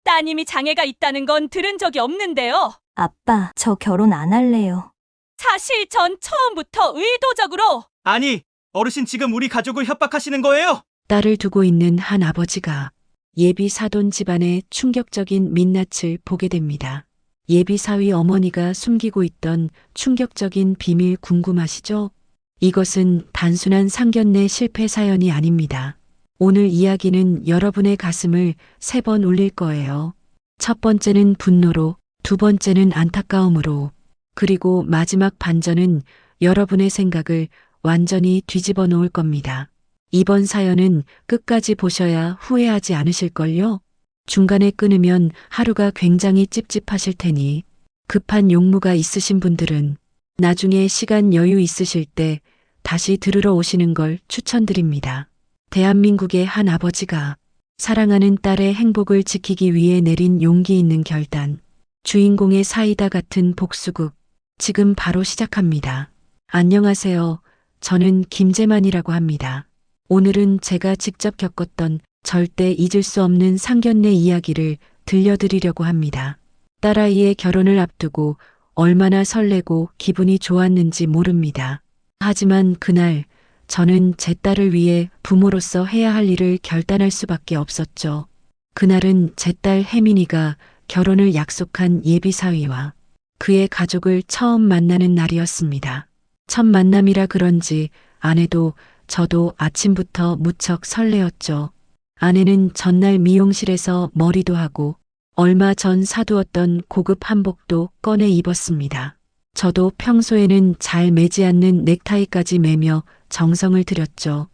따님이 장애가 있다는 건 들은 적이 없는데요. 아빠, 저 결혼 안 할래요. 사실 전 처음부터 의도적으로 아니, 어르신 지금 우리 가족을 협박하시는 거예요? 딸을 두고 있는 한 아버지가 예비 사돈 집안의 충격적인 민낯을 보게 됩니다. 예비 사위 어머니가 숨기고 있던 충격적인 비밀 궁금하시죠? 이것은 단순한 상견례 실패 사연이 아닙니다. 오늘 이야기는 여러분의 가슴을 3번 울릴 거예요. 첫 번째는 분노로, 두 번째는 안타까움으로, 그리고 마지막 반전은 여러분의 생각을 완전히 뒤집어 놓을 겁니다. 이번 사연은 끝까지 보셔야 후회하지 않으실걸요? 중간에 끊으면 하루가 굉장히 찝찝하실 테니 급한 용무가 있으신 분들은 나중에 시간 여유 있으실 때 다시 들으러 오시는 걸 추천드립니다. 대한민국의 한 아버지가 사랑하는 딸의 행복을 지키기 위해 내린 용기 있는 결단. 주인공의 사이다 같은 복수극. 지금 바로 시작합니다. 안녕하세요. 저는 김재만이라고 합니다. 오늘은 제가 직접 겪었던 절대 잊을 수 없는 상견례 이야기를 들려드리려고 합니다. 딸아이의 결혼을 앞두고 얼마나 설레고 기분이 좋았는지 모릅니다. 하지만 그날 저는 제 딸을 위해 부모로서 해야 할 일을 결단할 수밖에 없었죠. 그날은 제 딸 혜민이가 결혼을 약속한 예비 사위와 그의 가족을 처음 만나는 날이었습니다. 첫 만남이라 그런지 아내도 저도 아침부터 무척 설레었죠. 아내는 전날 미용실에서 머리도 하고 얼마 전 사두었던 고급 한복도 꺼내 입었습니다. 저도 평소에는 잘 매지 않는 넥타이까지 매며 정성을 들였죠.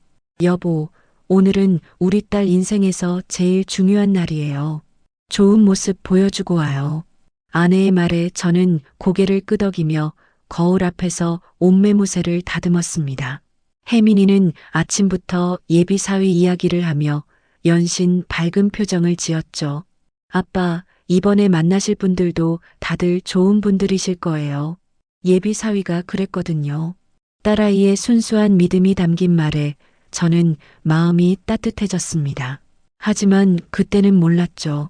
여보, 오늘은 우리 딸 인생에서 제일 중요한 날이에요. 좋은 모습 보여주고 와요. 아내의 말에 저는 고개를 끄덕이며 거울 앞에서 옷매무새를 다듬었습니다. 혜민이는 아침부터 예비 사위 이야기를 하며 연신 밝은 표정을 지었죠. 아빠, 이번에 만나실 분들도 다들 좋은 분들이실 거예요. 예비 사위가 그랬거든요. 딸아이의 순수한 믿음이 담긴 말에 저는 마음이 따뜻해졌습니다. 하지만 그때는 몰랐죠.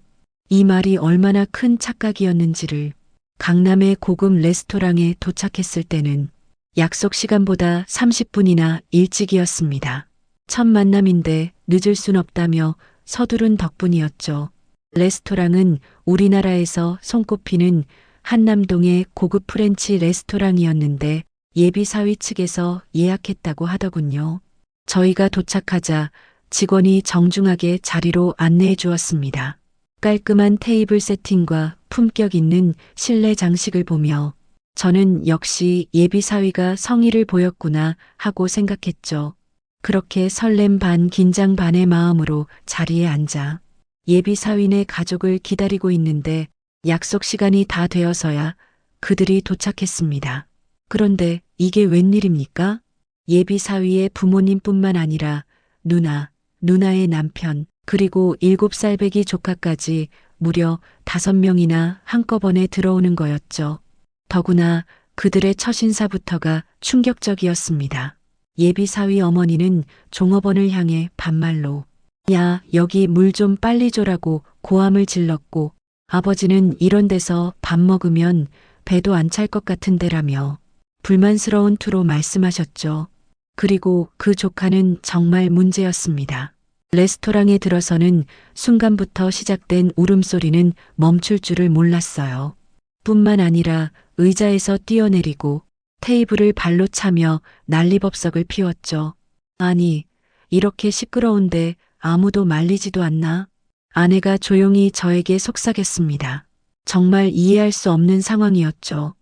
이 말이 얼마나 큰 착각이었는지를. 강남의 고급 레스토랑에 도착했을 때는 약속 시간보다 30분이나 일찍이었습니다. 첫 만남인데 늦을 순 없다며 서두른 덕분이었죠. 레스토랑은 우리나라에서 손꼽히는 한남동의 고급 프렌치 레스토랑이었는데 예비 사위 측에서 예약했다고 하더군요. 저희가 도착하자 직원이 정중하게 자리로 안내해 주었습니다. 깔끔한 테이블 세팅과 품격 있는 실내 장식을 보며 저는 역시 예비 사위가 성의를 보였구나 하고 생각했죠. 그렇게 설렘 반 긴장 반의 마음으로 자리에 앉아 예비 사위네 가족을 기다리고 있는데 약속 시간이 다 되어서야 그들이 도착했습니다. 그런데 이게 웬일입니까? 예비 사위의 부모님뿐만 아니라 누나, 누나의 남편, 그리고 7살배기 조카까지 무려 5명이나 한꺼번에 들어오는 거였죠. 더구나 그들의 첫 인사부터가 충격적이었습니다. 예비 사위 어머니는 종업원을 향해 반말로 야, 여기 물 좀 빨리 줘라고 고함을 질렀고 아버지는 이런 데서 밥 먹으면 배도 안 찰 것 같은데라며 불만스러운 투로 말씀하셨죠. 그리고 그 조카는 정말 문제였습니다. 레스토랑에 들어서는 순간부터 시작된 울음소리는 멈출 줄을 몰랐어요. 뿐만 아니라 의자에서 뛰어내리고 테이블을 발로 차며 난리법석을 피웠죠. 아니, 이렇게 시끄러운데 아무도 말리지도 않나? 아내가 조용히 저에게 속삭였습니다. 정말 이해할 수 없는 상황이었죠.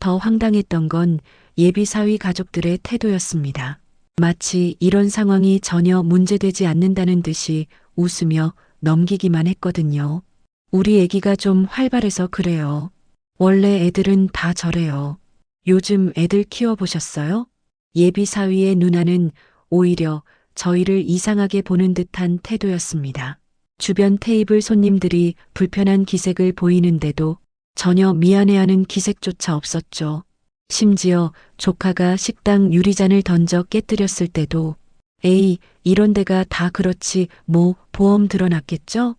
더 황당했던 건 예비 사위 가족들의 태도였습니다. 마치 이런 상황이 전혀 문제되지 않는다는 듯이 웃으며 넘기기만 했거든요. 우리 애기가 좀 활발해서 그래요. 원래 애들은 다 저래요. 요즘 애들 키워보셨어요? 예비 사위의 누나는 오히려 저희를 이상하게 보는 듯한 태도였습니다. 주변 테이블 손님들이 불편한 기색을 보이는데도 전혀 미안해하는 기색조차 없었죠. 심지어 조카가 식당 유리잔을 던져 깨뜨렸을 때도 에이, 이런 데가 다 그렇지 뭐 보험 들어놨겠죠?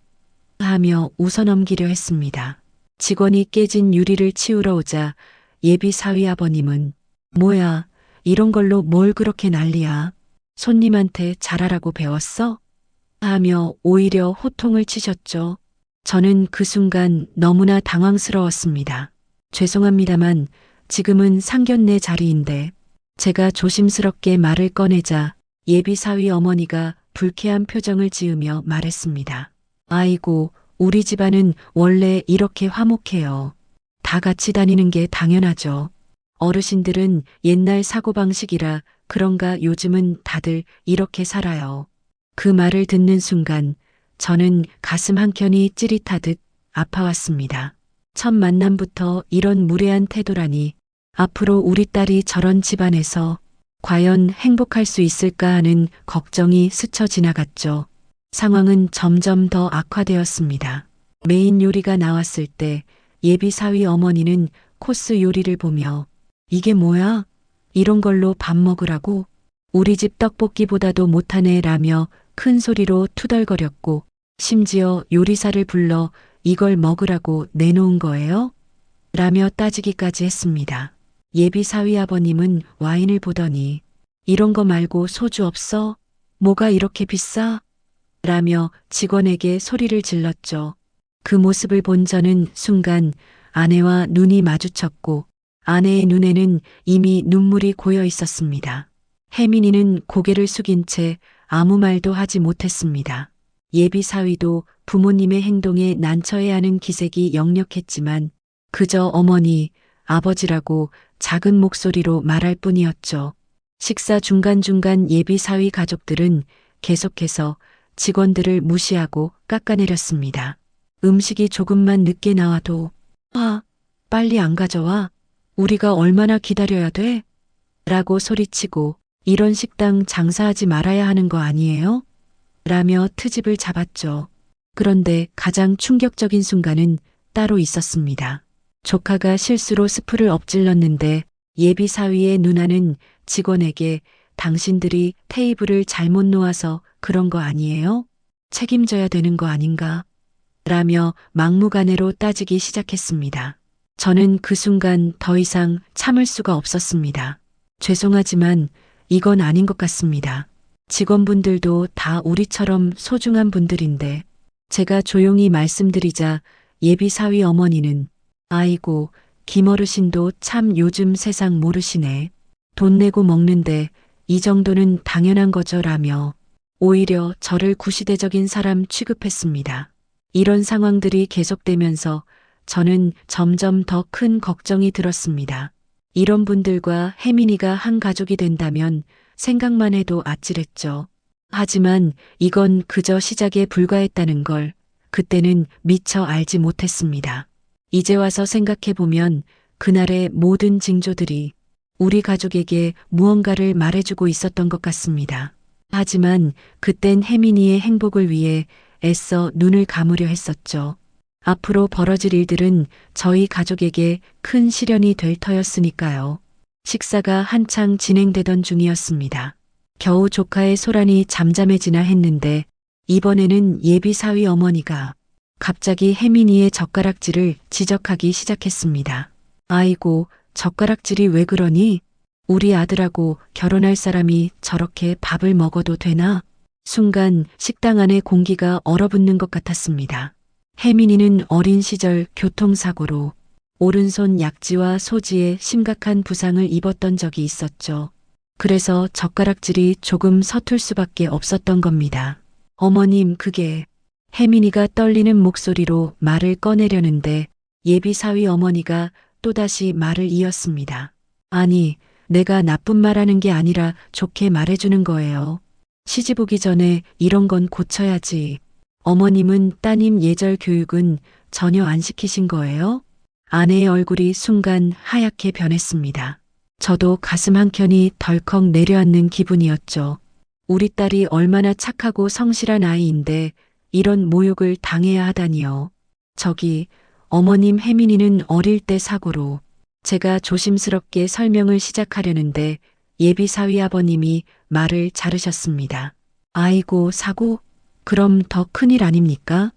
하며 웃어넘기려 했습니다. 직원이 깨진 유리를 치우러 오자 예비 사위 아버님은 뭐야, 이런 걸로 뭘 그렇게 난리야. 손님한테 잘하라고 배웠어? 하며 오히려 호통을 치셨죠. 저는 그 순간 너무나 당황스러웠습니다. 죄송합니다만 지금은 상견례 자리인데. 제가 조심스럽게 말을 꺼내자 예비 사위 어머니가 불쾌한 표정을 지으며 말했습니다. 아이고, 우리 집안은 원래 이렇게 화목해요. 다 같이 다니는 게 당연하죠. 어르신들은 옛날 사고방식이라 그런가 요즘은 다들 이렇게 살아요. 그 말을 듣는 순간 저는 가슴 한켠이 찌릿하듯 아파왔습니다. 첫 만남부터 이런 무례한 태도라니 앞으로 우리 딸이 저런 집안에서 과연 행복할 수 있을까 하는 걱정이 스쳐 지나갔죠. 상황은 점점 더 악화되었습니다. 메인 요리가 나왔을 때 예비 사위 어머니는 코스 요리를 보며 이게 뭐야? 이런 걸로 밥 먹으라고? 우리 집 떡볶이보다도 못하네 라며 큰 소리로 투덜거렸고 심지어 요리사를 불러 이걸 먹으라고 내놓은 거예요? 라며 따지기까지 했습니다. 예비 사위 아버님은 와인을 보더니 이런 거 말고 소주 없어? 뭐가 이렇게 비싸? 라며 직원에게 소리를 질렀죠. 그 모습을 본 저는 순간 아내와 눈이 마주쳤고 아내의 눈에는 이미 눈물이 고여 있었습니다. 혜민이는 고개를 숙인 채 아무 말도 하지 못했습니다. 예비 사위도 부모님의 행동에 난처해하는 기색이 역력했지만 그저 어머니, 아버지라고 작은 목소리로 말할 뿐이었죠. 식사 중간중간 예비 사위 가족들은 계속해서 직원들을 무시하고 깎아내렸습니다. 음식이 조금만 늦게 나와도 빨리 안 가져와. 우리가 얼마나 기다려야 돼? 라고 소리치고 이런 식당 장사하지 말아야 하는 거 아니에요? 라며 트집을 잡았죠. 그런데 가장 충격적인 순간은 따로 있었습니다. 조카가 실수로 스프를 엎질렀는데 예비 사위의 누나는 직원에게 당신들이 테이블을 잘못 놓아서 그런 거 아니에요? 책임져야 되는 거 아닌가? 라며 막무가내로 따지기 시작했습니다. 저는 그 순간 더 이상 참을 수가 없었습니다. 죄송하지만 이건 아닌 것 같습니다. 직원분들도 다 우리처럼 소중한 분들인데 제가 조용히 말씀드리자 예비 사위 어머니는 아이고, 김어르신도 참 요즘 세상 모르시네. 돈 내고 먹는데 이 정도는 당연한 거죠 라며 오히려 저를 구시대적인 사람 취급했습니다. 이런 상황들이 계속되면서 저는 점점 더 큰 걱정이 들었습니다. 이런 분들과 혜민이가 한 가족이 된다면 생각만 해도 아찔했죠. 하지만 이건 그저 시작에 불과했다는 걸 그때는 미처 알지 못했습니다. 이제 와서 생각해보면 그날의 모든 징조들이 우리 가족에게 무언가를 말해주고 있었던 것 같습니다. 하지만 그땐 혜민이의 행복을 위해 애써 눈을 감으려 했었죠. 앞으로 벌어질 일들은 저희 가족에게 큰 시련이 될 터였으니까요. 식사가 한창 진행되던 중이었습니다. 겨우 조카의 소란이 잠잠해지나 했는데 이번에는 예비 사위 어머니가 갑자기 혜민이의 젓가락질을 지적하기 시작했습니다. 아이고, 젓가락질이 왜 그러니? 우리 아들하고 결혼할 사람이 저렇게 밥을 먹어도 되나? 순간 식당 안의 공기가 얼어붙는 것 같았습니다. 혜민이는 어린 시절 교통사고로 오른손 약지와 소지에 심각한 부상을 입었던 적이 있었죠. 그래서 젓가락질이 조금 서툴 수밖에 없었던 겁니다. 어머님, 그게... 혜민이가 떨리는 목소리로 말을 꺼내려는데 예비 사위 어머니가 또다시 말을 이었습니다. 아니, 내가 나쁜 말하는 게 아니라 좋게 말해주는 거예요. 시집 오기 전에 이런 건 고쳐야지. 어머님은 따님 예절 교육은 전혀 안 시키신 거예요? 아내의 얼굴이 순간 하얗게 변했습니다. 저도 가슴 한켠이 덜컥 내려앉는 기분이었죠. 우리 딸이 얼마나 착하고 성실한 아이인데 이런 모욕을 당해야 하다니요. 저기 어머님 혜민이는 어릴 때 사고로 제가 조심스럽게 설명을 시작하려는데 예비 사위 아버님이 말을 자르셨습니다. 아이고, 사고? 그럼 더 큰일 아닙니까?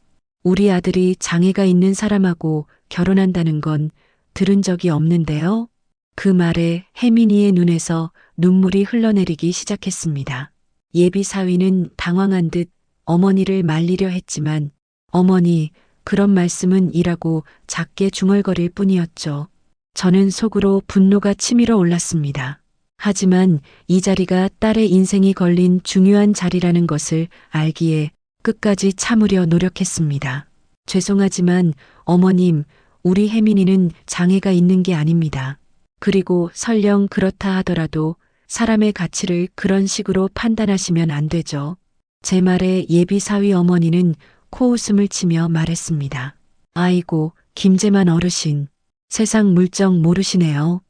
우리 아들이 장애가 있는 사람하고 결혼한다는 건 들은 적이 없는데요. 그 말에 혜민이의 눈에서 눈물이 흘러내리기 시작했습니다. 예비 사위는 당황한 듯 어머니를 말리려 했지만 어머니, 그런 말씀은 이라고 작게 중얼거릴 뿐이었죠. 저는 속으로 분노가 치밀어 올랐습니다. 하지만 이 자리가 딸의 인생이 걸린 중요한 자리라는 것을 알기에 끝까지 참으려 노력했습니다. 죄송하지만 어머님, 우리 혜민이는 장애가 있는 게 아닙니다. 그리고 설령 그렇다 하더라도 사람의 가치를 그런 식으로 판단하시면 안 되죠. 제 말에 예비 사위 어머니는 코웃음을 치며 말했습니다. 아이고, 김재만 어르신. 세상 물정 모르시네요.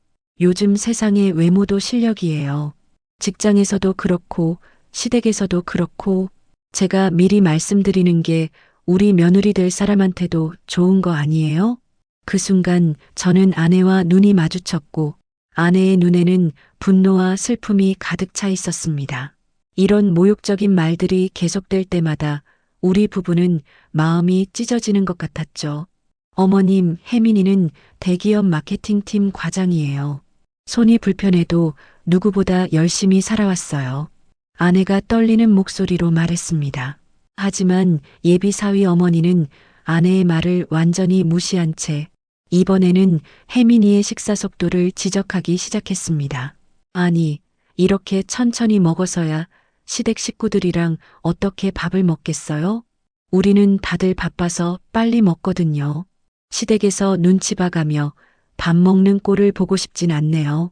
요즘 세상의 외모도 실력이에요. 직장에서도 그렇고 시댁에서도 그렇고 제가 미리 말씀드리는 게 우리 며느리 될 사람한테도 좋은 거 아니에요? 그 순간 저는 아내와 눈이 마주쳤고 아내의 눈에는 분노와 슬픔이 가득 차 있었습니다. 이런 모욕적인 말들이 계속될 때마다 우리 부부는 마음이 찢어지는 것 같았죠. 어머님, 혜민이는 대기업 마케팅팀 과장이에요. 손이 불편해도 누구보다 열심히 살아왔어요. 아내가 떨리는 목소리로 말했습니다. 하지만 예비 사위 어머니는 아내의 말을 완전히 무시한 채 이번에는 혜민이의 식사 속도를 지적하기 시작했습니다. 아니, 이렇게 천천히 먹어서야 시댁 식구들이랑 어떻게 밥을 먹겠어요? 우리는 다들 바빠서 빨리 먹거든요. 시댁에서 눈치 봐가며 밥 먹는 꼴을 보고 싶진 않네요.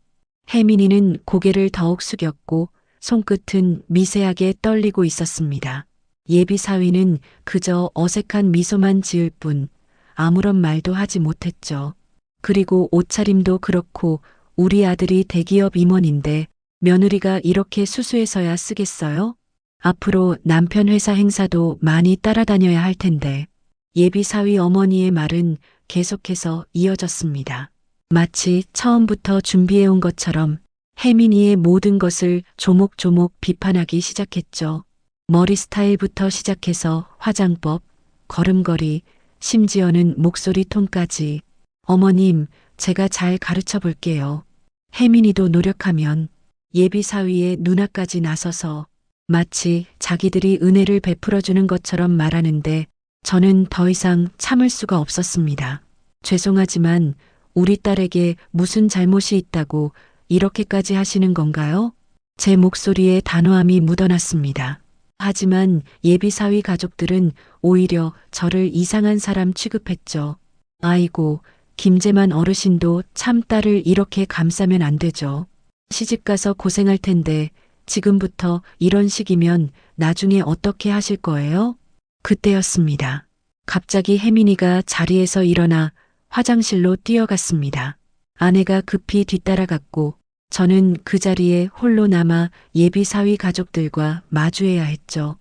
혜민이는 고개를 더욱 숙였고 손끝은 미세하게 떨리고 있었습니다. 예비 사위는 그저 어색한 미소만 지을 뿐 아무런 말도 하지 못했죠. 그리고 옷차림도 그렇고 우리 아들이 대기업 임원인데 며느리가 이렇게 수수해서야 쓰겠어요? 앞으로 남편 회사 행사도 많이 따라다녀야 할 텐데. 예비 사위 어머니의 말은 계속해서 이어졌습니다. 마치 처음부터 준비해온 것처럼 혜민이의 모든 것을 조목조목 비판하기 시작했죠. 머리 스타일부터 시작해서 화장법, 걸음걸이, 심지어는 목소리 톤까지. 어머님, 제가 잘 가르쳐 볼게요. 혜민이도 노력하면. 예비 사위의 누나까지 나서서 마치 자기들이 은혜를 베풀어주는 것처럼 말하는데 저는 더 이상 참을 수가 없었습니다. 죄송하지만 우리 딸에게 무슨 잘못이 있다고 이렇게까지 하시는 건가요? 제 목소리에 단호함이 묻어났습니다. 하지만 예비 사위 가족들은 오히려 저를 이상한 사람 취급했죠. 아이고, 김재만 어르신도 참 딸을 이렇게 감싸면 안 되죠. 시집가서 고생할 텐데 지금부터 이런 식이면 나중에 어떻게 하실 거예요? 그때였습니다. 갑자기 혜민이가 자리에서 일어나 화장실로 뛰어갔습니다. 아내가 급히 뒤따라갔고 저는 그 자리에 홀로 남아 예비 사위 가족들과 마주해야 했죠.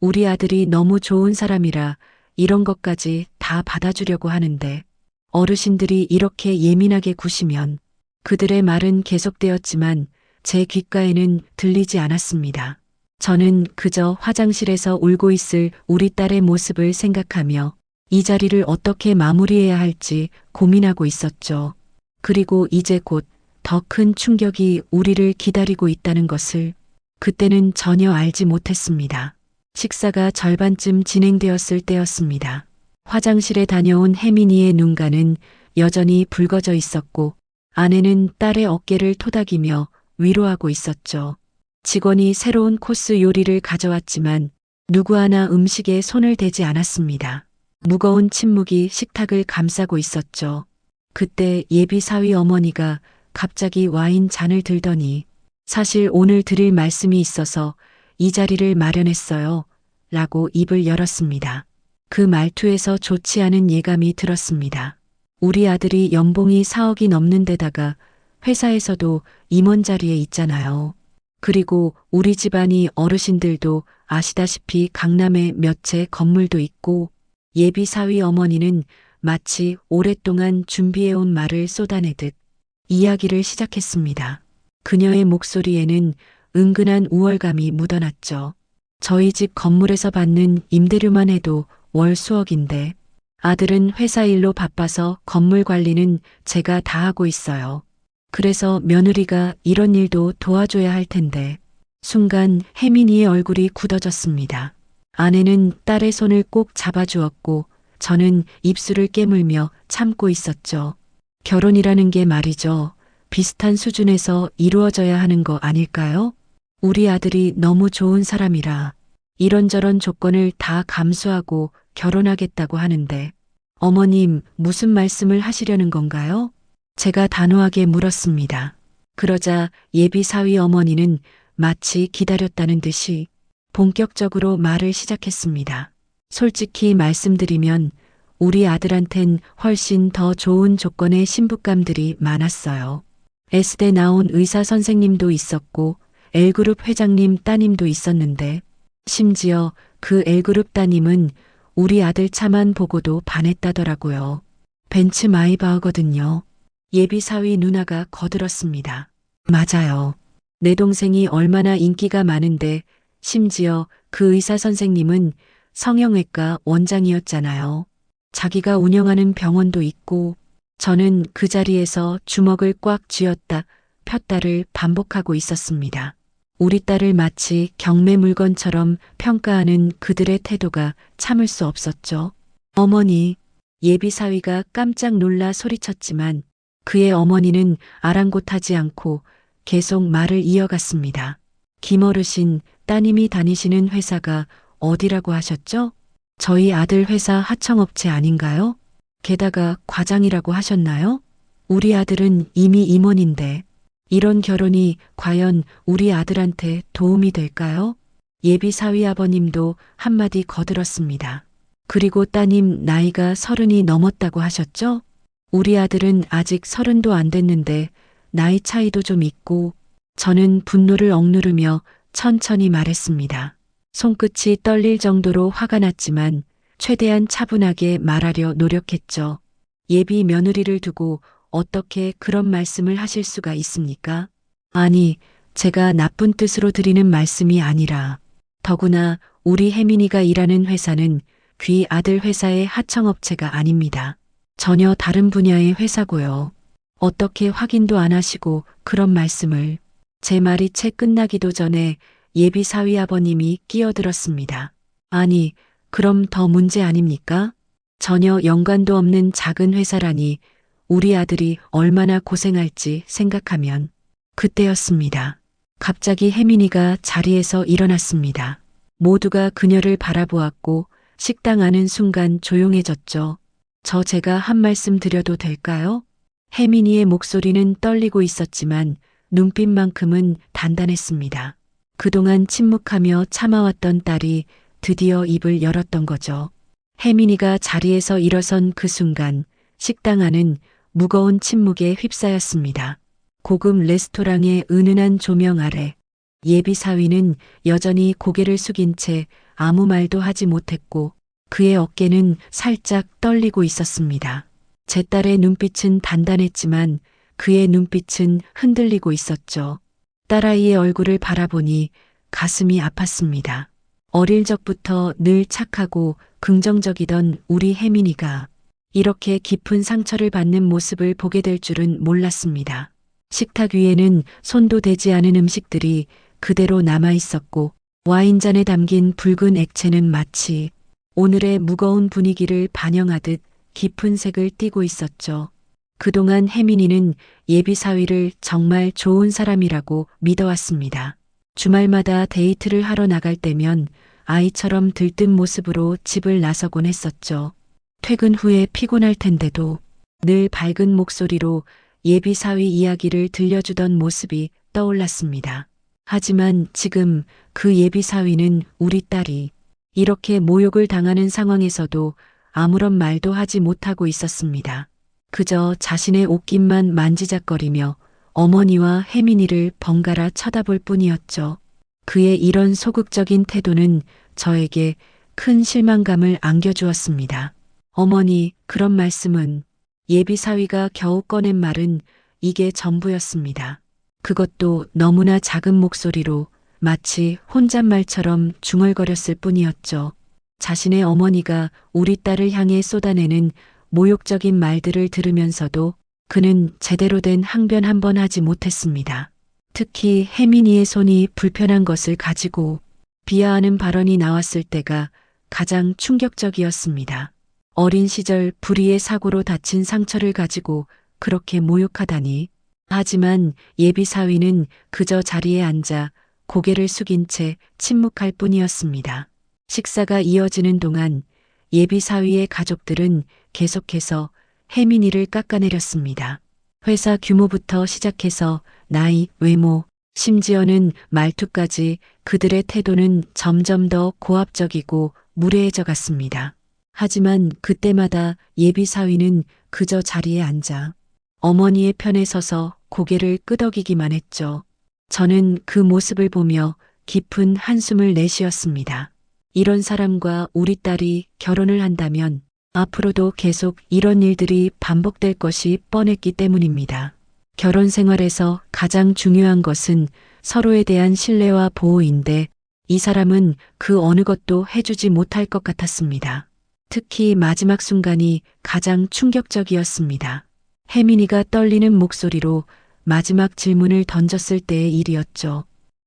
우리 아들이 너무 좋은 사람이라 이런 것까지 다 받아주려고 하는데 어르신들이 이렇게 예민하게 구시면 그들의 말은 계속되었지만 제 귓가에는 들리지 않았습니다. 저는 그저 화장실에서 울고 있을 우리 딸의 모습을 생각하며 이 자리를 어떻게 마무리해야 할지 고민하고 있었죠. 그리고 이제 곧 더 큰 충격이 우리를 기다리고 있다는 것을 그때는 전혀 알지 못했습니다. 식사가 절반쯤 진행되었을 때였습니다. 화장실에 다녀온 혜민이의 눈가는 여전히 붉어져 있었고 아내는 딸의 어깨를 토닥이며 위로하고 있었죠. 직원이 새로운 코스 요리를 가져왔지만 누구 하나 음식에 손을 대지 않았습니다. 무거운 침묵이 식탁을 감싸고 있었죠. 그때 예비 사위 어머니가 갑자기 와인 잔을 들더니 사실 오늘 드릴 말씀이 있어서 이 자리를 마련했어요. 라고 입을 열었습니다. 그 말투에서 좋지 않은 예감이 들었습니다. 우리 아들이 연봉이 4억이 넘는 데다가 회사에서도 임원 자리에 있잖아요. 그리고 우리 집안이 어르신들도 아시다시피 강남에 몇 채 건물도 있고 예비 사위 어머니는 마치 오랫동안 준비해온 말을 쏟아내듯 이야기를 시작했습니다. 그녀의 목소리에는 은근한 우월감이 묻어났죠. 저희 집 건물에서 받는 임대료만 해도 월 수억인데 아들은 회사 일로 바빠서 건물 관리는 제가 다 하고 있어요. 그래서 며느리가 이런 일도 도와줘야 할 텐데. 순간 혜민이의 얼굴이 굳어졌습니다. 아내는 딸의 손을 꼭 잡아주었고 저는 입술을 깨물며 참고 있었죠. 결혼이라는 게 말이죠. 비슷한 수준에서 이루어져야 하는 거 아닐까요? 우리 아들이 너무 좋은 사람이라 이런저런 조건을 다 감수하고 결혼하겠다고 하는데 어머님 무슨 말씀을 하시려는 건가요? 제가 단호하게 물었습니다. 그러자 예비 사위 어머니는 마치 기다렸다는 듯이 본격적으로 말을 시작했습니다. 솔직히 말씀드리면 우리 아들한텐 훨씬 더 좋은 조건의 신부감들이 많았어요. S대 나온 의사 선생님도 있었고 L그룹 회장님 따님도 있었는데 심지어 그 L그룹 따님은 우리 아들 차만 보고도 반했다더라고요. 벤츠 마이바흐거든요. 예비 사위 누나가 거들었습니다. 맞아요. 내 동생이 얼마나 인기가 많은데 심지어 그 의사 선생님은 성형외과 원장이었잖아요. 자기가 운영하는 병원도 있고 저는 그 자리에서 주먹을 꽉 쥐었다 폈다를 반복하고 있었습니다. 우리 딸을 마치 경매 물건처럼 평가하는 그들의 태도가 참을 수 없었죠. 어머니, 예비 사위가 깜짝 놀라 소리쳤지만 그의 어머니는 아랑곳하지 않고 계속 말을 이어갔습니다. 김어르신, 따님이 다니시는 회사가 어디라고 하셨죠? 저희 아들 회사 하청업체 아닌가요? 게다가 과장이라고 하셨나요? 우리 아들은 이미 임원인데 이런 결혼이 과연 우리 아들한테 도움이 될까요? 예비 사위 아버님도 한마디 거들었습니다. 그리고 따님 나이가 30이 넘었다고 하셨죠? 우리 아들은 아직 30도 안 됐는데 나이 차이도 좀 있고 저는 분노를 억누르며 천천히 말했습니다. 손끝이 떨릴 정도로 화가 났지만 최대한 차분하게 말하려 노력했죠. 예비 며느리를 두고 어떻게 그런 말씀을 하실 수가 있습니까? 아니, 제가 나쁜 뜻으로 드리는 말씀이 아니라 더구나 우리 혜민이가 일하는 회사는 귀 아들 회사의 하청업체가 아닙니다. 전혀 다른 분야의 회사고요. 어떻게 확인도 안 하시고 그런 말씀을. 제 말이 채 끝나기도 전에 예비 사위 아버님이 끼어들었습니다. 아니, 그럼 더 문제 아닙니까? 전혀 연관도 없는 작은 회사라니 우리 아들이 얼마나 고생할지 생각하면 그때였습니다. 갑자기 혜민이가 자리에서 일어났습니다. 모두가 그녀를 바라보았고 식당 안은 순간 조용해졌죠. 제가 한 말씀 드려도 될까요? 혜민이의 목소리는 떨리고 있었지만 눈빛만큼은 단단했습니다. 그동안 침묵하며 참아왔던 딸이 드디어 입을 열었던 거죠. 혜민이가 자리에서 일어선 그 순간 식당 안은 무거운 침묵에 휩싸였습니다. 고급 레스토랑의 은은한 조명 아래 예비 사위는 여전히 고개를 숙인 채 아무 말도 하지 못했고 그의 어깨는 살짝 떨리고 있었습니다. 제 딸의 눈빛은 단단했지만 그의 눈빛은 흔들리고 있었죠. 딸아이의 얼굴을 바라보니 가슴이 아팠습니다. 어릴 적부터 늘 착하고 긍정적이던 우리 혜민이가 이렇게 깊은 상처를 받는 모습을 보게 될 줄은 몰랐습니다. 식탁 위에는 손도 대지 않은 음식들이 그대로 남아 있었고 와인잔에 담긴 붉은 액체는 마치 오늘의 무거운 분위기를 반영하듯 깊은 색을 띠고 있었죠. 그동안 혜민이는 예비 사위를 정말 좋은 사람이라고 믿어왔습니다. 주말마다 데이트를 하러 나갈 때면 아이처럼 들뜬 모습으로 집을 나서곤 했었죠. 퇴근 후에 피곤할 텐데도 늘 밝은 목소리로 예비 사위 이야기를 들려주던 모습이 떠올랐습니다. 하지만 지금 그 예비 사위는 우리 딸이 이렇게 모욕을 당하는 상황에서도 아무런 말도 하지 못하고 있었습니다. 그저 자신의 옷깃만 만지작거리며 어머니와 혜민이를 번갈아 쳐다볼 뿐이었죠. 그의 이런 소극적인 태도는 저에게 큰 실망감을 안겨주었습니다. 어머니, 그런 말씀은 예비 사위가 겨우 꺼낸 말은 이게 전부였습니다. 그것도 너무나 작은 목소리로 마치 혼잣말처럼 중얼거렸을 뿐이었죠. 자신의 어머니가 우리 딸을 향해 쏟아내는 모욕적인 말들을 들으면서도 그는 제대로 된 항변 한 번 하지 못했습니다. 특히 혜민이의 손이 불편한 것을 가지고 비하하는 발언이 나왔을 때가 가장 충격적이었습니다. 어린 시절 불의의 사고로 다친 상처를 가지고 그렇게 모욕하다니. 하지만 예비 사위는 그저 자리에 앉아 고개를 숙인 채 침묵할 뿐이었습니다. 식사가 이어지는 동안 예비 사위의 가족들은 계속해서 혜민이를 깎아내렸습니다. 회사 규모부터 시작해서 나이, 외모, 심지어는 말투까지 그들의 태도는 점점 더 고압적이고 무례해져 갔습니다. 하지만 그때마다 예비 사위는 그저 자리에 앉아 어머니의 편에 서서 고개를 끄덕이기만 했죠. 저는 그 모습을 보며 깊은 한숨을 내쉬었습니다. 이런 사람과 우리 딸이 결혼을 한다면 앞으로도 계속 이런 일들이 반복될 것이 뻔했기 때문입니다. 결혼 생활에서 가장 중요한 것은 서로에 대한 신뢰와 보호인데 이 사람은 그 어느 것도 해주지 못할 것 같았습니다. 특히 마지막 순간이 가장 충격적이었습니다. 혜민이가 떨리는 목소리로 마지막 질문을 던졌을 때의 일이었죠.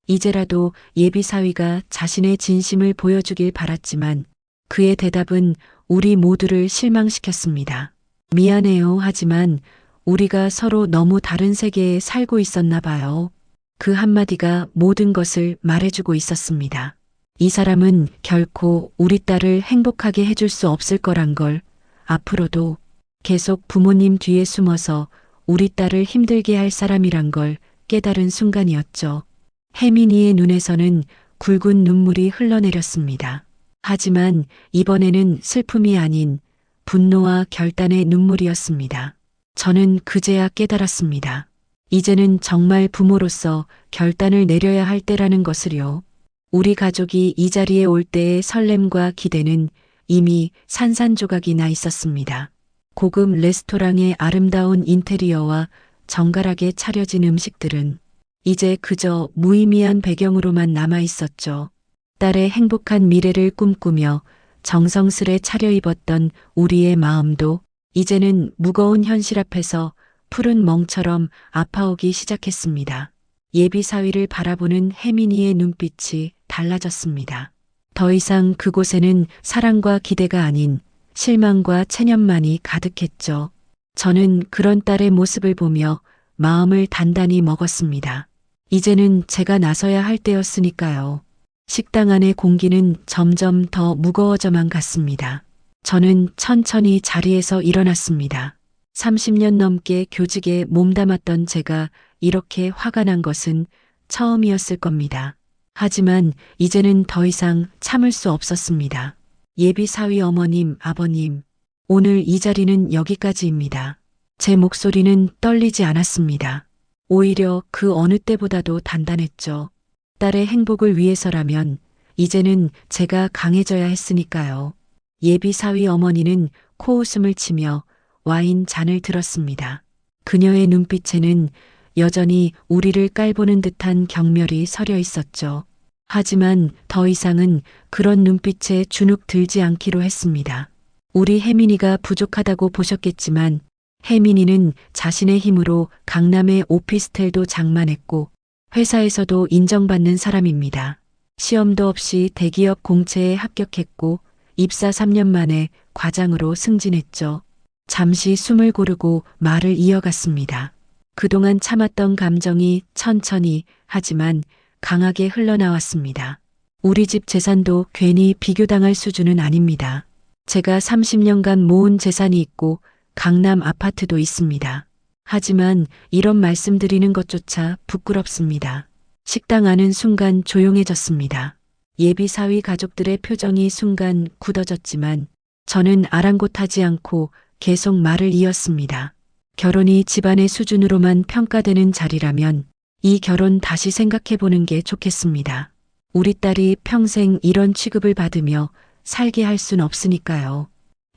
이제라도 예비 사위가 자신의 진심을 보여주길 바랐지만 그의 대답은 우리 모두를 실망시켰습니다. 미안해요. 하지만 우리가 서로 너무 다른 세계에 살고 있었나 봐요. 그 한마디가 모든 것을 말해주고 있었습니다. 이 사람은 결코 우리 딸을 행복하게 해줄 수 없을 거란 걸, 앞으로도 계속 부모님 뒤에 숨어서 우리 딸을 힘들게 할 사람이란 걸 깨달은 순간이었죠. 혜민이의 눈에서는 굵은 눈물이 흘러내렸습니다. 하지만 이번에는 슬픔이 아닌 분노와 결단의 눈물이었습니다. 저는 그제야 깨달았습니다. 이제는 정말 부모로서 결단을 내려야 할 때라는 것을요. 우리 가족이 이 자리에 올 때의 설렘과 기대는 이미 산산조각이 나 있었습니다. 고급 레스토랑의 아름다운 인테리어와 정갈하게 차려진 음식들은 이제 그저 무의미한 배경으로만 남아 있었죠. 딸의 행복한 미래를 꿈꾸며 정성스레 차려입었던 우리의 마음도 이제는 무거운 현실 앞에서 푸른 멍처럼 아파오기 시작했습니다. 예비 사위를 바라보는 혜민이의 눈빛이 달라졌습니다. 더 이상 그곳에는 사랑과 기대가 아닌 실망과 체념만이 가득했죠. 저는 그런 딸의 모습을 보며 마음을 단단히 먹었습니다. 이제는 제가 나서야 할 때였으니까요. 식당 안의 공기는 점점 더 무거워져만 갔습니다. 저는 천천히 자리에서 일어났습니다. 30년 넘게 교직에 몸담았던 제가 이렇게 화가 난 것은 처음이었을 겁니다. 하지만 이제는 더 이상 참을 수 없었습니다. 예비 사위 어머님, 아버님, 오늘 이 자리는 여기까지입니다. 제 목소리는 떨리지 않았습니다. 오히려 그 어느 때보다도 단단했죠. 딸의 행복을 위해서라면 이제는 제가 강해져야 했으니까요. 예비 사위 어머니는 코웃음을 치며 와인 잔을 들었습니다. 그녀의 눈빛에는 여전히 우리를 깔보는 듯한 경멸이 서려 있었죠. 하지만 더 이상은 그런 눈빛에 주눅 들지 않기로 했습니다. 우리 혜민이가 부족하다고 보셨겠지만 혜민이는 자신의 힘으로 강남의 오피스텔도 장만했고 회사에서도 인정받는 사람입니다. 시험도 없이 대기업 공채에 합격했고 입사 3년 만에 과장으로 승진했죠. 잠시 숨을 고르고 말을 이어갔습니다. 그동안 참았던 감정이 천천히 하지만 강하게 흘러나왔습니다. 우리 집 재산도 괜히 비교당할 수준은 아닙니다. 제가 30년간 모은 재산이 있고 강남 아파트도 있습니다. 하지만 이런 말씀드리는 것조차 부끄럽습니다. 식당 안은 순간 조용해졌습니다. 예비 사위 가족들의 표정이 순간 굳어졌지만 저는 아랑곳하지 않고 계속 말을 이었습니다. 결혼이 집안의 수준으로만 평가되는 자리라면 이 결혼 다시 생각해보는 게 좋겠습니다. 우리 딸이 평생 이런 취급을 받으며 살게 할 순 없으니까요.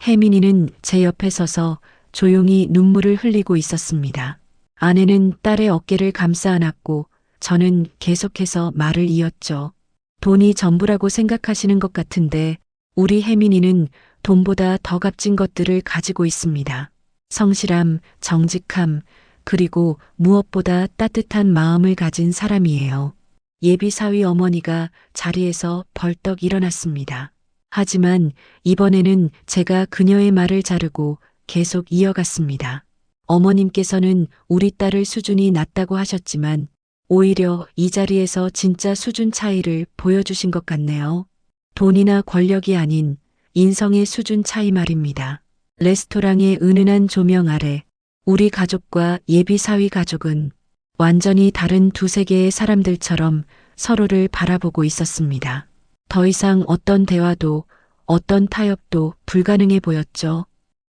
혜민이는 제 옆에 서서 조용히 눈물을 흘리고 있었습니다. 아내는 딸의 어깨를 감싸 안았고 저는 계속해서 말을 이었죠. 돈이 전부라고 생각하시는 것 같은데 우리 혜민이는 돈보다 더 값진 것들을 가지고 있습니다. 성실함, 정직함, 그리고 무엇보다 따뜻한 마음을 가진 사람이에요. 예비사위 어머니가 자리에서 벌떡 일어났습니다. 하지만 이번에는 제가 그녀의 말을 자르고 계속 이어갔습니다. 어머님께서는 우리 딸을 수준이 낮다고 하셨지만 오히려 이 자리에서 진짜 수준 차이를 보여주신 것 같네요. 돈이나 권력이 아닌 인성의 수준 차이 말입니다. 레스토랑의 은은한 조명 아래 우리 가족과 예비사위 가족은 완전히 다른 두 세계의 사람들처럼 서로를 바라보고 있었습니다. 더 이상 어떤 대화도 어떤 타협도 불가능해 보였죠.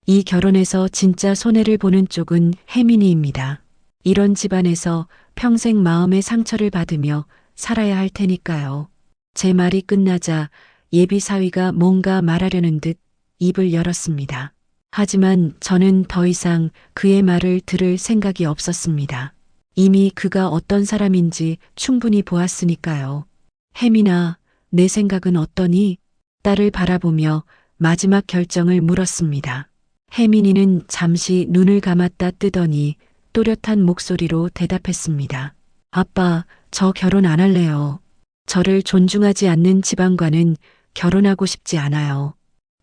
이 결혼에서 진짜 손해를 보는 쪽은 혜민이입니다. 이런 집안에서 평생 마음의 상처를 받으며 살아야 할 테니까요. 제 말이 끝나자 예비사위가 뭔가 말하려는 듯 입을 열었습니다. 하지만 저는 더 이상 그의 말을 들을 생각이 없었습니다. 이미 그가 어떤 사람인지 충분히 보았으니까요. 혜민아, 내 생각은 어떠니? 딸을 바라보며 마지막 결정을 물었습니다. 혜민이는 잠시 눈을 감았다 뜨더니 또렷한 목소리로 대답했습니다. 아빠, 저 결혼 안 할래요. 저를 존중하지 않는 집안과는 결혼하고 싶지 않아요.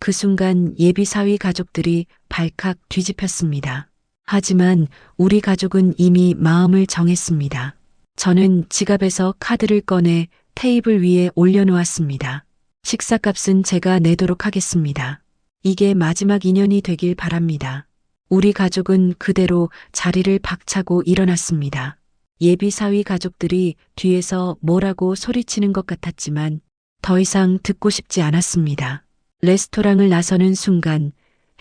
그 순간 예비사위 가족들이 발칵 뒤집혔습니다. 하지만 우리 가족은 이미 마음을 정했습니다. 저는 지갑에서 카드를 꺼내 테이블 위에 올려놓았습니다. 식사값은 제가 내도록 하겠습니다. 이게 마지막 인연이 되길 바랍니다. 우리 가족은 그대로 자리를 박차고 일어났습니다. 예비사위 가족들이 뒤에서 뭐라고 소리치는 것 같았지만 더 이상 듣고 싶지 않았습니다. 레스토랑을 나서는 순간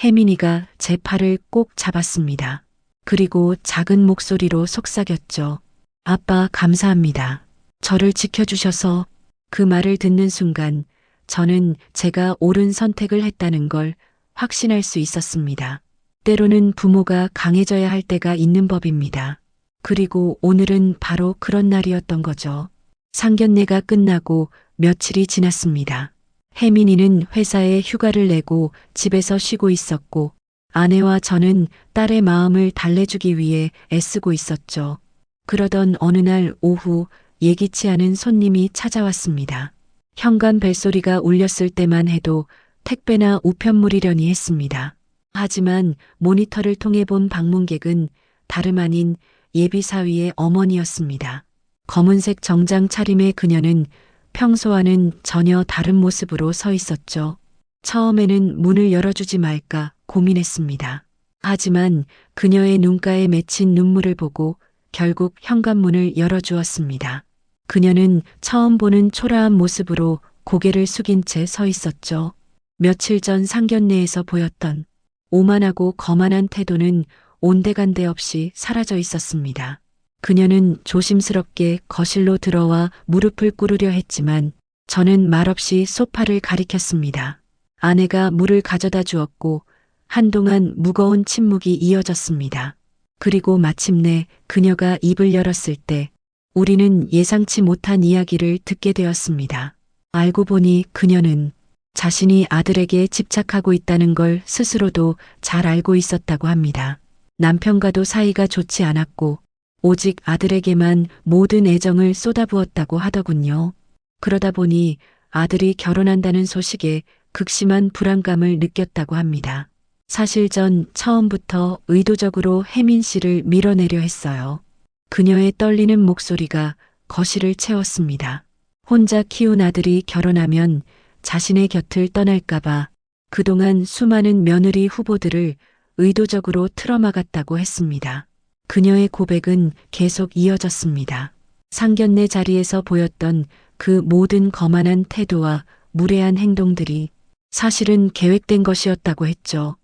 혜민이가 제 팔을 꼭 잡았습니다. 그리고 작은 목소리로 속삭였죠. 아빠, 감사합니다. 저를 지켜주셔서. 그 말을 듣는 순간 저는 제가 옳은 선택을 했다는 걸 확신할 수 있었습니다. 때로는 부모가 강해져야 할 때가 있는 법입니다. 그리고 오늘은 바로 그런 날이었던 거죠. 상견례가 끝나고 며칠이 지났습니다. 혜민이는 회사에 휴가를 내고 집에서 쉬고 있었고 아내와 저는 딸의 마음을 달래주기 위해 애쓰고 있었죠. 그러던 어느 날 오후 예기치 않은 손님이 찾아왔습니다. 현관 벨소리가 울렸을 때만 해도 택배나 우편물이려니 했습니다. 하지만 모니터를 통해 본 방문객은 다름 아닌 예비사위의 어머니였습니다. 검은색 정장 차림의 그녀는 평소와는 전혀 다른 모습으로 서 있었죠. 처음에는 문을 열어주지 말까 고민했습니다. 하지만 그녀의 눈가에 맺힌 눈물을 보고 결국 현관문을 열어주었습니다. 그녀는 처음 보는 초라한 모습으로 고개를 숙인 채 서 있었죠. 며칠 전 상견례에서 보였던 오만하고 거만한 태도는 온데간데 없이 사라져 있었습니다. 그녀는 조심스럽게 거실로 들어와 무릎을 꿇으려 했지만 저는 말없이 소파를 가리켰습니다. 아내가 물을 가져다 주었고 한동안 무거운 침묵이 이어졌습니다. 그리고 마침내 그녀가 입을 열었을 때 우리는 예상치 못한 이야기를 듣게 되었습니다. 알고 보니 그녀는 자신이 아들에게 집착하고 있다는 걸 스스로도 잘 알고 있었다고 합니다. 남편과도 사이가 좋지 않았고 오직 아들에게만 모든 애정을 쏟아부었다고 하더군요. 그러다 보니 아들이 결혼한다는 소식에 극심한 불안감을 느꼈다고 합니다. 사실 전 처음부터 의도적으로 혜민 씨를 밀어내려 했어요. 그녀의 떨리는 목소리가 거실을 채웠습니다. 혼자 키운 아들이 결혼하면 자신의 곁을 떠날까봐 그동안 수많은 며느리 후보들을 의도적으로 틀어막았다고 했습니다. 그녀의 고백은 계속 이어졌습니다. 상견례 자리에서 보였던 그 모든 거만한 태도와 무례한 행동들이 사실은 계획된 것이었다고 했죠.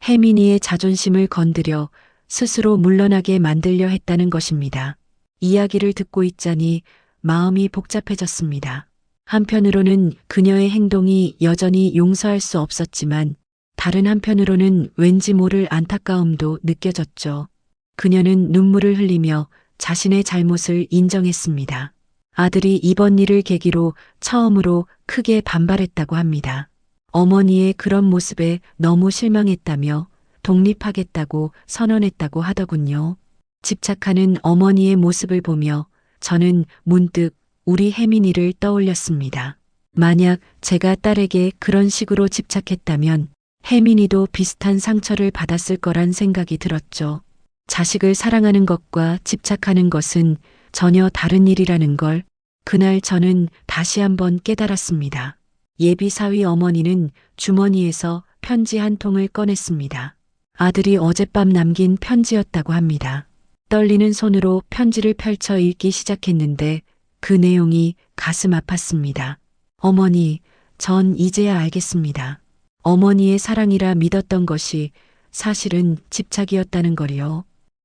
혜민이의 자존심을 건드려 스스로 물러나게 만들려 했다는 것입니다. 이야기를 듣고 있자니 마음이 복잡해졌습니다. 한편으로는 그녀의 행동이 여전히 용서할 수 없었지만 다른 한편으로는 왠지 모를 안타까움도 느껴졌죠. 그녀는 눈물을 흘리며 자신의 잘못을 인정했습니다. 아들이 이번 일을 계기로 처음으로 크게 반발했다고 합니다. 어머니의 그런 모습에 너무 실망했다며 독립하겠다고 선언했다고 하더군요. 집착하는 어머니의 모습을 보며 저는 문득 우리 혜민이를 떠올렸습니다. 만약 제가 딸에게 그런 식으로 집착했다면 혜민이도 비슷한 상처를 받았을 거란 생각이 들었죠. 자식을 사랑하는 것과 집착하는 것은 전혀 다른 일이라는 걸 그날 저는 다시 한번 깨달았습니다. 예비 사위 어머니는 주머니에서 편지 한 통을 꺼냈습니다. 아들이 어젯밤 남긴 편지였다고 합니다. 떨리는 손으로 편지를 펼쳐 읽기 시작했는데 그 내용이 가슴 아팠습니다. 어머니, 전 이제야 알겠습니다. 어머니의 사랑이라 믿었던 것이 사실은 집착이었다는 거리요.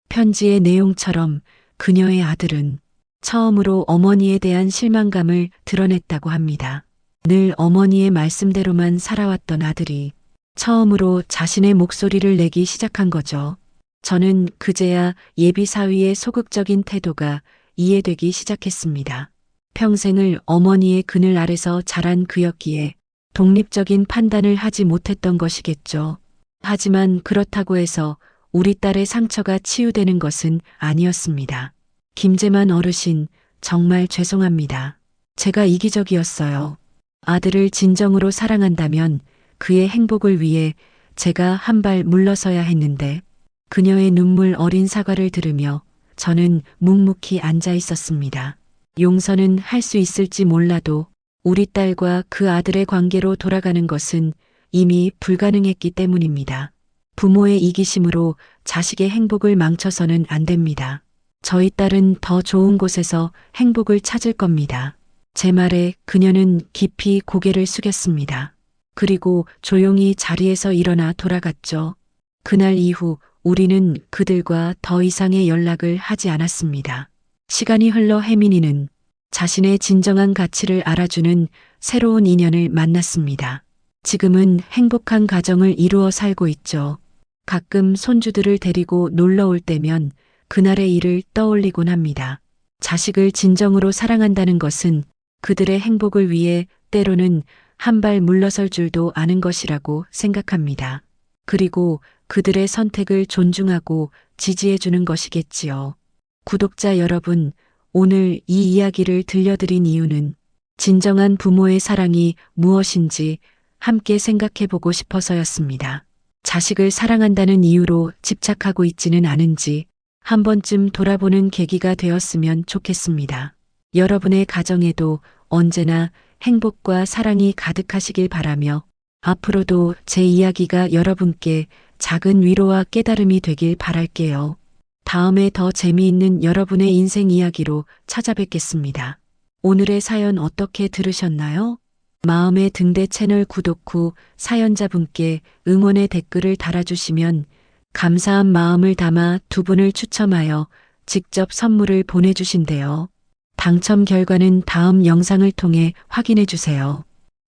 편지의 내용처럼 그녀의 아들은 처음으로 어머니에 대한 실망감을 드러냈다고 합니다. 늘 어머니의 말씀대로만 살아왔던 아들이 처음으로 자신의 목소리를 내기 시작한 거죠. 저는 그제야 예비 사위의 소극적인 태도가 이해되기 시작했습니다. 평생을 어머니의 그늘 아래서 자란 그였기에 독립적인 판단을 하지 못했던 것이겠죠. 하지만 그렇다고 해서 우리 딸의 상처가 치유되는 것은 아니었습니다. 김재만 어르신, 정말 죄송합니다. 제가 이기적이었어요. 아들을 진정으로 사랑한다면 그의 행복을 위해 제가 한 발 물러서야 했는데 그녀의 눈물 어린 사과를 들으며 저는 묵묵히 앉아 있었습니다. 용서는 할 수 있을지 몰라도 우리 딸과 그 아들의 관계로 돌아가는 것은 이미 불가능했기 때문입니다. 부모의 이기심으로 자식의 행복을 망쳐서는 안 됩니다. 저희 딸은 더 좋은 곳에서 행복을 찾을 겁니다. 제 말에 그녀는 깊이 고개를 숙였습니다. 그리고 조용히 자리에서 일어나 돌아갔죠. 그날 이후 우리는 그들과 더 이상의 연락을 하지 않았습니다. 시간이 흘러 혜민이는 자신의 진정한 가치를 알아주는 새로운 인연을 만났습니다. 지금은 행복한 가정을 이루어 살고 있죠. 가끔 손주들을 데리고 놀러 올 때면 그날의 일을 떠올리곤 합니다. 자식을 진정으로 사랑한다는 것은 그들의 행복을 위해 때로는 한 발 물러설 줄도 아는 것이라고 생각합니다. 그리고 그들의 선택을 존중하고 지지해 주는 것이겠지요. 구독자 여러분, 오늘 이 이야기를 들려드린 이유는 진정한 부모의 사랑이 무엇인지 함께 생각해 보고 싶어서였습니다. 자식을 사랑한다는 이유로 집착하고 있지는 않은지 한 번쯤 돌아보는 계기가 되었으면 좋겠습니다. 여러분의 가정에도 언제나 행복과 사랑이 가득하시길 바라며 앞으로도 제 이야기가 여러분께 작은 위로와 깨달음이 되길 바랄게요. 다음에 더 재미있는 여러분의 인생 이야기로 찾아뵙겠습니다. 오늘의 사연 어떻게 들으셨나요? 마음의 등대 채널 구독 후 사연자분께 응원의 댓글을 달아주시면 감사한 마음을 담아 두 분을 추첨하여 직접 선물을 보내주신대요. 당첨 결과는 다음 영상을 통해 확인해 주세요.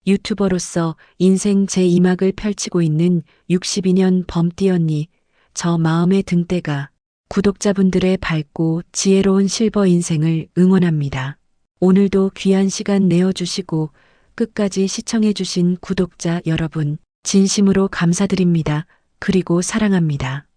유튜버로서 인생 제2막을 펼치고 있는 62년 범띠 언니, 저 마음의 등대가 구독자분들의 밝고 지혜로운 실버 인생을 응원합니다. 오늘도 귀한 시간 내어주시고 끝까지 시청해주신 구독자 여러분, 진심으로 감사드립니다. 그리고 사랑합니다.